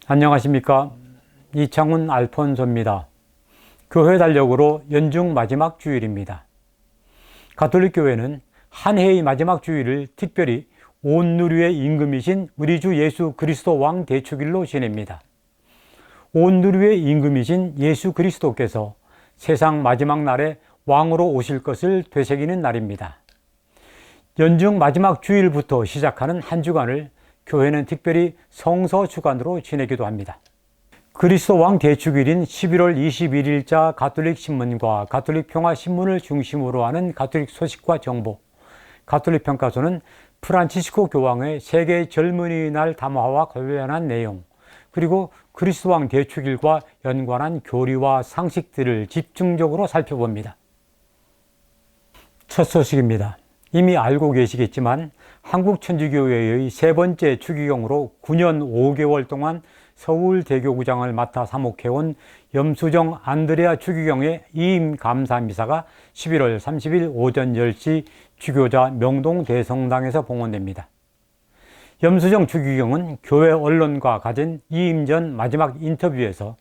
안녕하십니까. 이창훈 알폰소입니다. 교회 달력으로 연중 마지막 주일입니다. 가톨릭 교회는 한 해의 마지막 주일을 특별히 온 누리의 임금이신 우리 주 예수 그리스도 왕 대축일로 지냅니다. 온 누리의 임금이신 예수 그리스도께서 세상 마지막 날에 왕으로 오실 것을 되새기는 날입니다. 연중 마지막 주일부터 시작하는 한 주간을 교회는 특별히 성서 주간으로 지내기도 합니다. 그리스도 왕 대축일인 11월 21일자 가톨릭 신문과 가톨릭 평화 신문을 중심으로 하는 가톨릭 소식과 정보, 가톨릭 평가서는 프란치스코 교황의 세계 젊은이 날 담화와 관련한 내용, 그리고 그리스도 왕 대축일과 연관한 교리와 상식들을 집중적으로 살펴봅니다. 첫 소식입니다. 이미 알고 계시겠지만 한국천주교회의 세 번째 추기경으로 9년 5개월 동안 서울대교구장을 맡아 사목해온 염수정 안드레아 추기경의 이임 감사 미사가 11월 30일 오전 10시 주교자 명동 대성당에서 봉헌됩니다. 염수정 추기경은 교회 언론과 가진 이임 전 마지막 인터뷰에서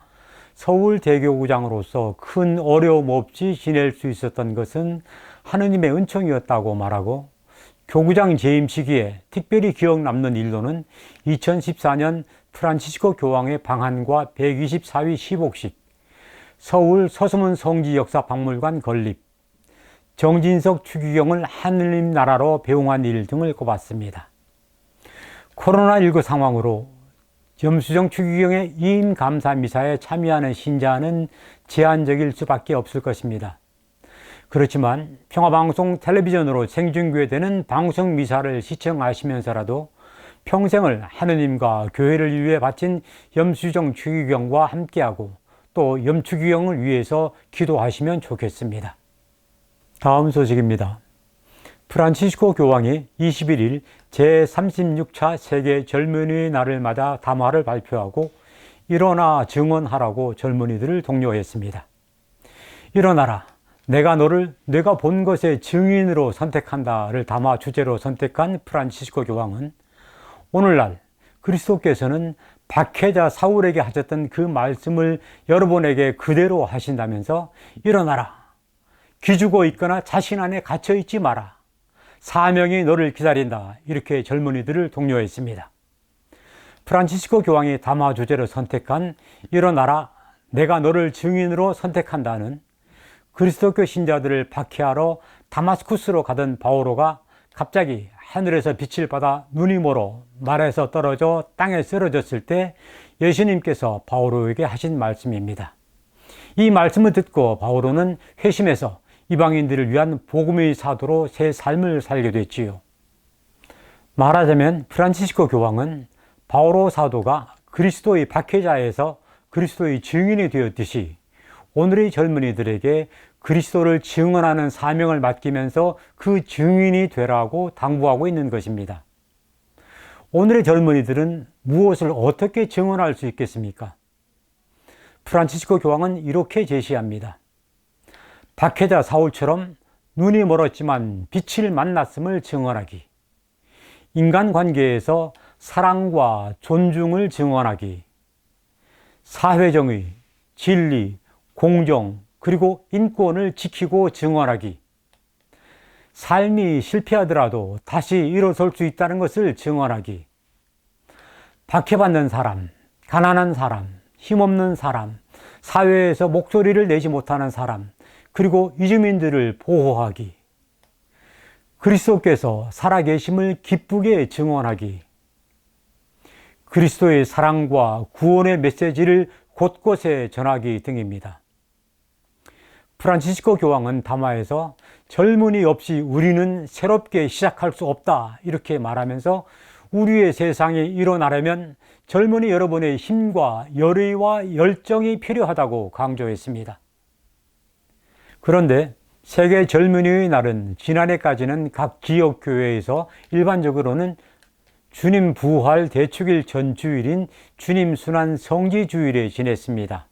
서울대교구장으로서 큰 어려움 없이 지낼 수 있었던 것은 하느님의 은총이었다고 말하고, 교구장 재임 시기에 특별히 기억 남는 일로는 2014년 프란치스코 교황의 방한과 124위 시복식, 서울 서수문 성지역사박물관 건립, 정진석 추기경을 하느님 나라로 배웅한 일 등을 꼽았습니다. 코로나19 상황으로 염수정 추기경의 이임 감사 미사에 참여하는 신자는 제한적일 수밖에 없을 것입니다. 그렇지만 평화방송 텔레비전으로 생중계되는 방송 미사를 시청하시면서라도 평생을 하느님과 교회를 위해 바친 염수정 추기경과 함께하고 또 염추기경을 위해서 기도하시면 좋겠습니다. 다음 소식입니다. 프란치스코 교황이 21일 제36차 세계 젊은이의 날을 맞아 담화를 발표하고 일어나 증언하라고 젊은이들을 독려했습니다. 일어나라. 내가 너를 내가 본 것의 증인으로 선택한다를 담아 주제로 선택한 프란치스코 교황은 오늘날 그리스도께서는 박해자 사울에게 하셨던 그 말씀을 여러분에게 그대로 하신다면서 일어나라. 기죽어 있거나 자신 안에 갇혀 있지 마라. 사명이 너를 기다린다. 이렇게 젊은이들을 독려했습니다. 프란치스코 교황이 담화 주제로 선택한 일어나라. 내가 너를 증인으로 선택한다는 그리스도교 신자들을 박해하러 다마스쿠스로 가던 바오로가 갑자기 하늘에서 빛을 받아 눈이 멀어 말에서 떨어져 땅에 쓰러졌을 때 예수님께서 바오로에게 하신 말씀입니다. 이 말씀을 듣고 바오로는 회심해서 이방인들을 위한 복음의 사도로 새 삶을 살게 됐지요. 말하자면 프란치스코 교황은 바오로 사도가 그리스도의 박해자에서 그리스도의 증인이 되었듯이 오늘의 젊은이들에게 그리스도를 증언하는 사명을 맡기면서 그 증인이 되라고 당부하고 있는 것입니다. 오늘의 젊은이들은 무엇을 어떻게 증언할 수 있겠습니까? 프란치스코 교황은 이렇게 제시합니다. 박해자 사울처럼 눈이 멀었지만 빛을 만났음을 증언하기, 인간관계에서 사랑과 존중을 증언하기, 사회정의, 진리, 공정, 그리고 인권을 지키고 증언하기, 삶이 실패하더라도 다시 일어설 수 있다는 것을 증언하기, 박해받는 사람, 가난한 사람, 힘없는 사람, 사회에서 목소리를 내지 못하는 사람, 그리고 이주민들을 보호하기, 그리스도께서 살아계심을 기쁘게 증언하기, 그리스도의 사랑과 구원의 메시지를 곳곳에 전하기 등입니다. 프란치스코 교황은 담화에서 젊은이 없이 우리는 새롭게 시작할 수 없다 이렇게 말하면서 우리의 세상이 일어나려면 젊은이 여러분의 힘과 열의와 열정이 필요하다고 강조했습니다. 그런데 세계 젊은이의 날은 지난해까지는 각 지역교회에서 일반적으로는 주님 부활 대축일 전주일인 주님 순환 성지주일에 지냈습니다.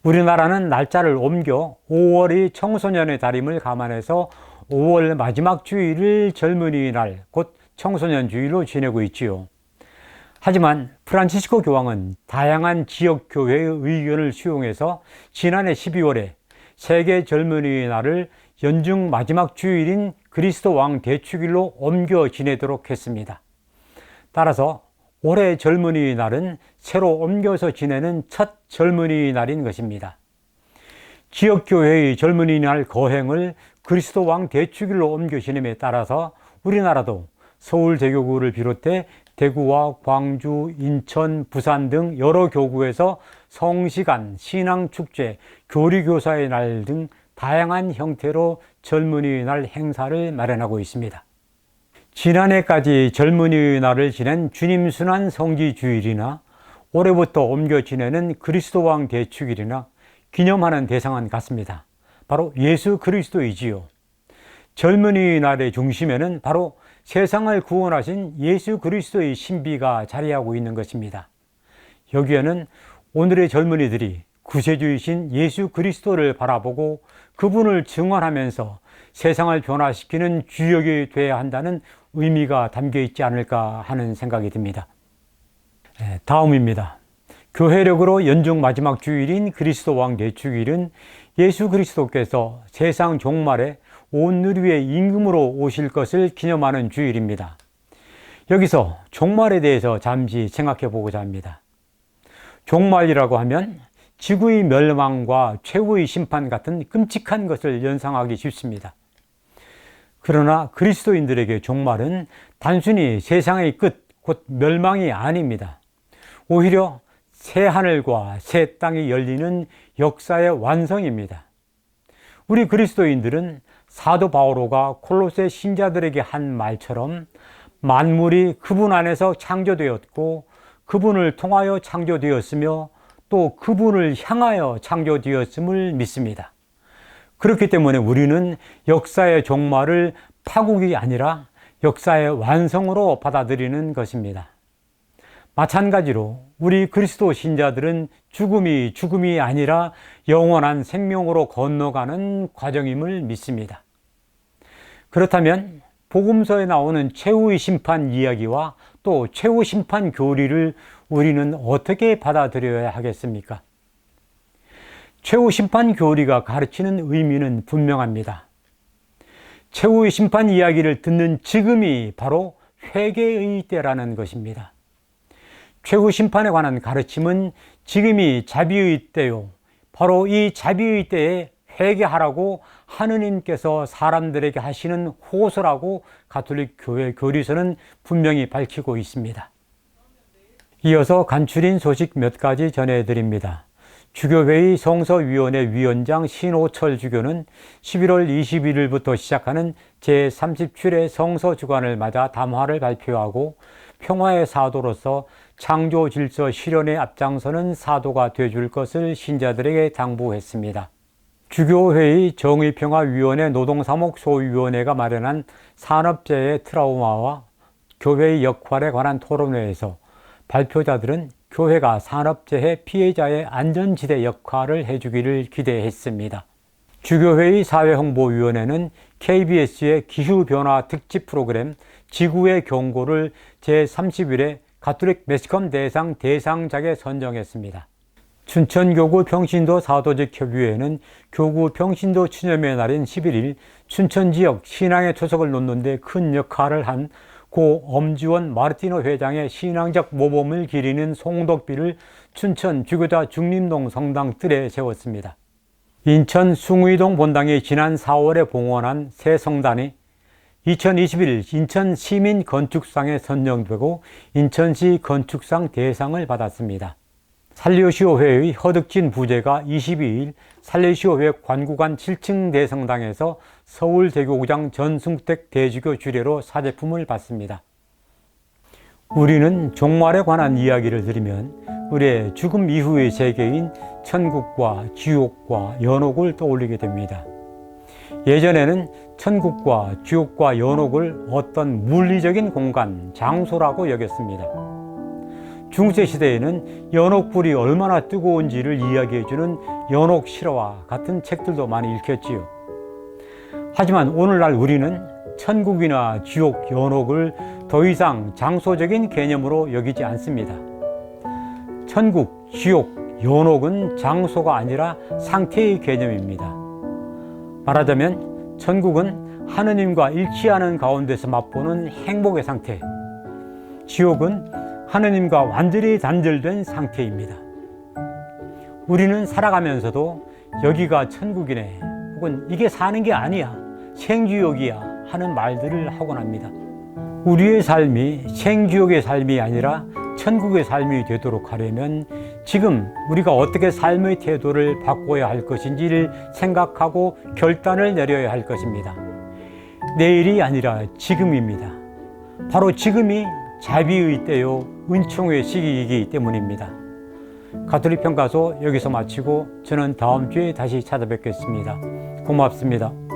우리나라는 날짜를 옮겨 5월이 청소년의 달임을 감안해서 5월 마지막 주일을 젊은이의 날, 곧 청소년 주일로 지내고 있지요. 하지만 프란치스코 교황은 다양한 지역 교회의 의견을 수용해서 지난해 12월에 세계 젊은이의 날을 연중 마지막 주일인 그리스도 왕 대축일로 옮겨 지내도록 했습니다. 따라서 올해 젊은이의 날은 새로 옮겨서 지내는 첫 젊은이의 날인 것입니다. 지역교회의 젊은이의 날 거행을 그리스도 왕 대축일로 옮겨 지냄에 따라서 우리나라도 서울대교구를 비롯해 대구와 광주, 인천, 부산 등 여러 교구에서 성시간, 신앙축제, 교리교사의 날 등 다양한 형태로 젊은이의 날 행사를 마련하고 있습니다. 지난해까지 젊은이의 날을 지낸 주님순환 성지주일이나 올해부터 옮겨 지내는 그리스도 왕 대축일이나 기념하는 대상은 같습니다. 바로 예수 그리스도이지요. 젊은이의 날의 중심에는 바로 세상을 구원하신 예수 그리스도의 신비가 자리하고 있는 것입니다. 여기에는 오늘의 젊은이들이 구세주이신 예수 그리스도를 바라보고 그분을 증언하면서 세상을 변화시키는 주역이 되어야 한다는 의미가 담겨 있지 않을까 하는 생각이 듭니다. 다음입니다. 교회력으로 연중 마지막 주일인 그리스도 왕 대축일은 예수 그리스도께서 세상 종말에 온 누리의 임금으로 오실 것을 기념하는 주일입니다. 여기서 종말에 대해서 잠시 생각해 보고자 합니다. 종말이라고 하면 지구의 멸망과 최후의 심판 같은 끔찍한 것을 연상하기 쉽습니다. 그러나 그리스도인들에게 종말은 단순히 세상의 끝, 곧 멸망이 아닙니다. 오히려 새 하늘과 새 땅이 열리는 역사의 완성입니다. 우리 그리스도인들은 사도 바오로가 콜로새 신자들에게 한 말처럼 만물이 그분 안에서 창조되었고 그분을 통하여 창조되었으며 또 그분을 향하여 창조되었음을 믿습니다. 그렇기 때문에 우리는 역사의 종말을 파국이 아니라 역사의 완성으로 받아들이는 것입니다. 마찬가지로 우리 그리스도 신자들은 죽음이 아니라 영원한 생명으로 건너가는 과정임을 믿습니다. 그렇다면 복음서에 나오는 최후의 심판 이야기와 또 최후 심판 교리를 우리는 어떻게 받아들여야 하겠습니까? 최후 심판 교리가 가르치는 의미는 분명합니다. 최후의 심판 이야기를 듣는 지금이 바로 회개의 때라는 것입니다. 최후 심판에 관한 가르침은 지금이 자비의 때요. 바로 이 자비의 때에 회개하라고 하느님께서 사람들에게 하시는 호소라고 가톨릭 교회 교리서는 분명히 밝히고 있습니다. 이어서 간추린 소식 몇 가지 전해드립니다. 주교회의 성서위원회 위원장 신호철 주교는 11월 21일부터 시작하는 제37회 성서주간을 맞아 담화를 발표하고 평화의 사도로서 창조 질서 실현에 앞장서는 사도가 되어줄 것을 신자들에게 당부했습니다. 주교회의 정의평화위원회 노동사목소위원회가 마련한 산업재해 트라우마와 교회의 역할에 관한 토론회에서 발표자들은 교회가 산업재해 피해자의 안전지대 역할을 해주기를 기대했습니다. 주교회의 사회홍보위원회는 KBS의 기후변화 특집 프로그램 지구의 경고를 제30일에 가톨릭 매스컴 대상 대상작에 선정했습니다. 춘천교구 평신도 사도직 협의회는 교구 평신도 추념의 날인 11일 춘천지역 신앙의 초석을 놓는 데 큰 역할을 한 고 엄지원 마르티노 회장의 신앙적 모범을 기리는 송독비를 춘천 주교자 중림동 성당 뜰에 세웠습니다. 인천 숭의동 본당이 지난 4월에 봉헌한 새 성단이 2021 인천 시민 건축상에 선정되고 인천시 건축상 대상을 받았습니다. 살려시오회의 허득진 부제가 22일 살려시오회 관구관 7층 대성당에서 서울대교구장 전승택 대주교 주례로 사제품을 받습니다. 우리는 종말에 관한 이야기를 들으면 우리의 죽음 이후의 세계인 천국과 지옥과 연옥을 떠올리게 됩니다. 예전에는 천국과 지옥과 연옥을 어떤 물리적인 공간, 장소라고 여겼습니다. 중세시대에는 연옥불이 얼마나 뜨거운지를 이야기해주는 연옥실화와 같은 책들도 많이 읽혔지요. 하지만 오늘날 우리는 천국이나 지옥, 연옥을 더 이상 장소적인 개념으로 여기지 않습니다. 천국, 지옥, 연옥은 장소가 아니라 상태의 개념입니다. 말하자면 천국은 하느님과 일치하는 가운데서 맛보는 행복의 상태, 지옥은 하느님과 완전히 단절된 상태입니다. 우리는 살아가면서도 여기가 천국이네, 혹은 이게 사는 게 아니야, 생지옥이야 하는 말들을 하곤 합니다. 우리의 삶이 생지옥의 삶이 아니라 천국의 삶이 되도록 하려면 지금 우리가 어떻게 삶의 태도를 바꿔야 할 것인지를 생각하고 결단을 내려야 할 것입니다. 내일이 아니라 지금입니다. 바로 지금이 자비의 때요 은총의 시기이기 때문입니다. 가톨릭 평가소 여기서 마치고 저는 다음 주에 다시 찾아뵙겠습니다. 고맙습니다.